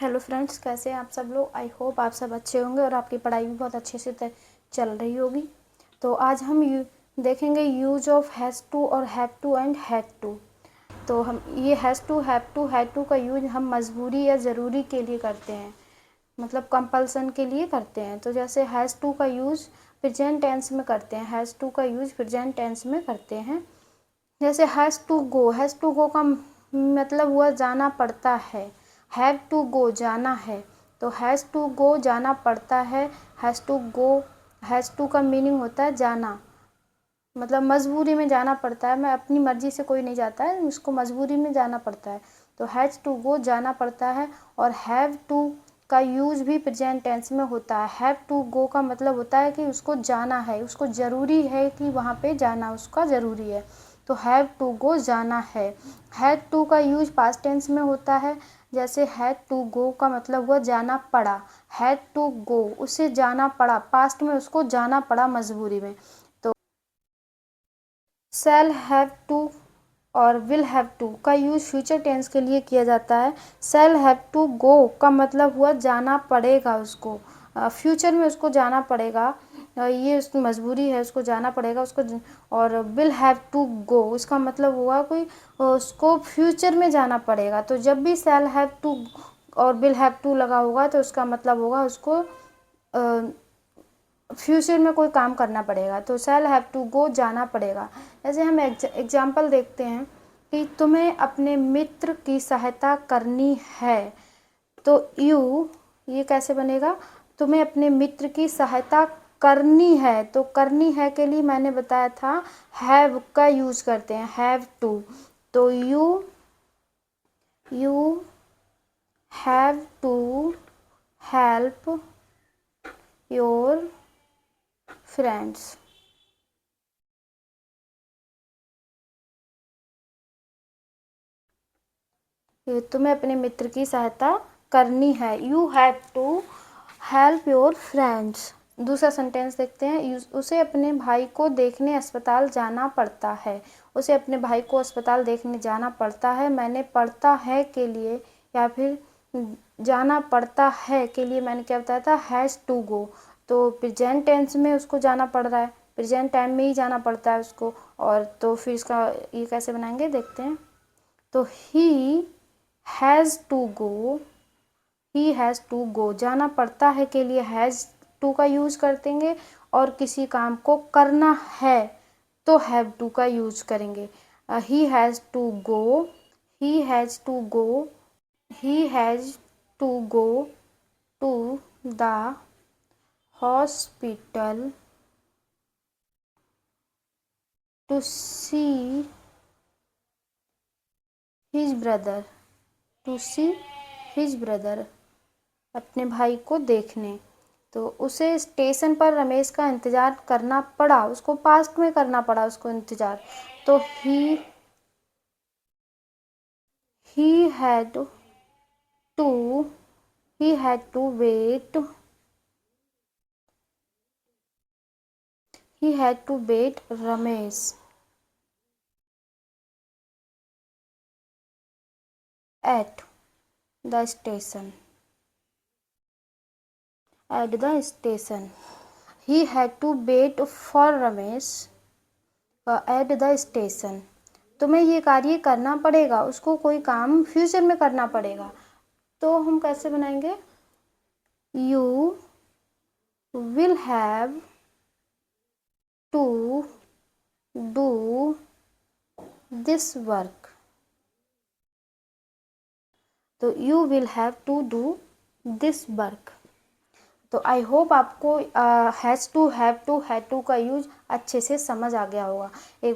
Hello friends, कैसे हैं आप सब लोग। आई होप आप सब अच्छे होंगे और आपकी पढ़ाई भी बहुत अच्छे से चल रही होगी। तो आज हम देखेंगे यूज ऑफ हैज़ टू और have to and had to. तो हम ये हैज़ टू, हैव टू का यूज हम मजबूरी या ज़रूरी के लिए करते हैं, मतलब कंपल्सन के लिए करते हैं। तो जैसे हैज़ टू का यूज़ प्रेजेंट टेंस में करते हैं, हैज़ टू का यूज़ प्रेजेंट टेंस में करते हैं। जैसे हैज़ टू गो का मतलब हुआ जाना पड़ता है। हैव टू गो जाना है, तो हैज़ टू गो जाना पड़ता है। Has to go, has to का मीनिंग होता है जाना, मतलब मजबूरी में जाना पड़ता है। मैं अपनी मर्जी से कोई नहीं जाता है, उसको मजबूरी में जाना पड़ता है। तो हैज़ टू गो जाना पड़ता है। और हैव टू का यूज भी प्रेजेंट टेंस में होता है। हैव टू गो का मतलब होता है कि उसको जाना है, उसको ज़रूरी है कि वहाँ पे जाना उसका ज़रूरी है। तो हैव टू गो जाना है। हैड टू का यूज पास्ट टेंस में होता है। जैसे हैड टू गो का मतलब हुआ जाना पड़ा। हैड टू गो, उसे जाना पड़ा, पास्ट में उसको जाना पड़ा मजबूरी में। तो शैल हैव टू और विल हैव टू का यूज फ्यूचर टेंस के लिए किया जाता है। शैल हैव टू गो का मतलब हुआ जाना पड़ेगा उसको, फ्यूचर में उसको जाना पड़ेगा, ये उसकी मजबूरी है, उसको जाना पड़ेगा उसको। और विल हैव टू गो उसका मतलब हुआ कोई उसको फ्यूचर में जाना पड़ेगा। तो जब भी शैल हैव टू और विल हैव टू लगा होगा तो उसका मतलब होगा उसको फ्यूचर में कोई काम करना पड़ेगा। तो शैल हैव टू गो जाना पड़ेगा। जैसे हम एग्जाम्पल देखते हैं कि तुम्हें अपने मित्र की सहायता करनी है। तो ये कैसे बनेगा, तुम्हें अपने मित्र की सहायता करनी है। तो करनी है के लिए मैंने बताया था हैव का यूज करते हैं, हैव टू। तो you have to help your friends. तुम्हें अपने मित्र की सहायता करनी है। You have to help your friends. दूसरा सेंटेंस देखते हैं। उसे अपने भाई को देखने अस्पताल जाना पड़ता है। उसे अपने भाई को अस्पताल देखने जाना पड़ता है। मैंने पड़ता है के लिए या फिर जाना पड़ता है के लिए मैंने क्या बताया था, हैज़ टू गो। तो प्रेजेंट टेंस में उसको जाना पड़ रहा है, प्रेजेंट टाइम में ही जाना पड़ता है उसको। और तो फिर इसका ये कैसे बनाएंगे देखते हैं। तो he has to go, he has to go जाना पड़ता है के लिए हैज़ टू का यूज करतेंगे। और किसी काम को करना है तो हैव टू का यूज करेंगे। He has to go, he has to go, he has to go to the hospital to see his brother, to see his brother, अपने भाई को देखने। तो उसे स्टेशन पर रमेश का इंतज़ार करना पड़ा, उसको पास्ट में करना पड़ा उसको इंतज़ार। तो he had to he had to wait, he had to wait Ramesh at the station, at the station. He had to wait for Ramesh at the station. तुम्हें ये कार्य करना पड़ेगा, उसको कोई काम फ्यूचर में करना पड़ेगा। तो हम कैसे बनाएंगे, you will have to do this work. तो you will have to do this work. तो आई होप आपको has to, have to, had to का यूज अच्छे से समझ आ गया होगा। एक